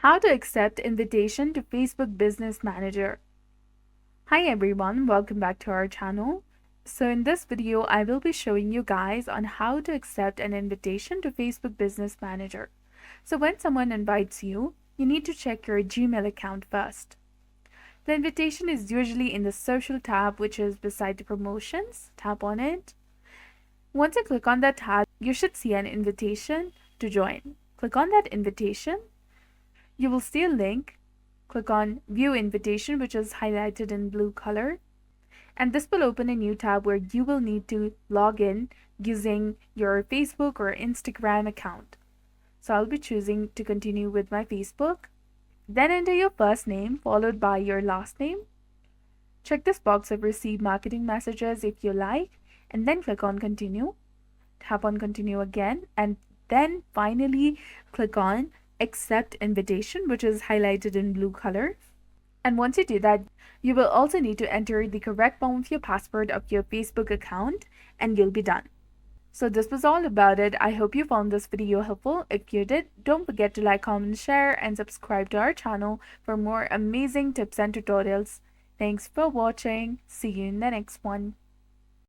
How to accept invitation to Facebook Business Manager. Hi everyone, welcome back to our channel. So in this video, I will be showing you guys on how to accept an invitation to Facebook Business Manager. So when someone invites you, you need to check your Gmail account first. The invitation is usually in the social tab, which is beside the promotions. Tap on it. Once you click on that tab, you should see an invitation to join. Click on that invitation. You will see a link. Click on View Invitation, which is highlighted in blue color. And this will open a new tab where you will need to log in using your Facebook or Instagram account. So I'll be choosing to continue with my Facebook. Then enter your first name followed by your last name. Check this box of receive marketing messages if you like, and then click on continue. Tap on continue again, and then finally click on accept invitation, which is highlighted in blue color. And once you do that, you will also need to enter the correct form of your password of your Facebook account, and you'll be done. So this was all about it. I hope you found this video helpful. If you did, don't forget to like, comment, share, and subscribe to our channel for more amazing tips and tutorials. Thanks for watching. See you in the next one.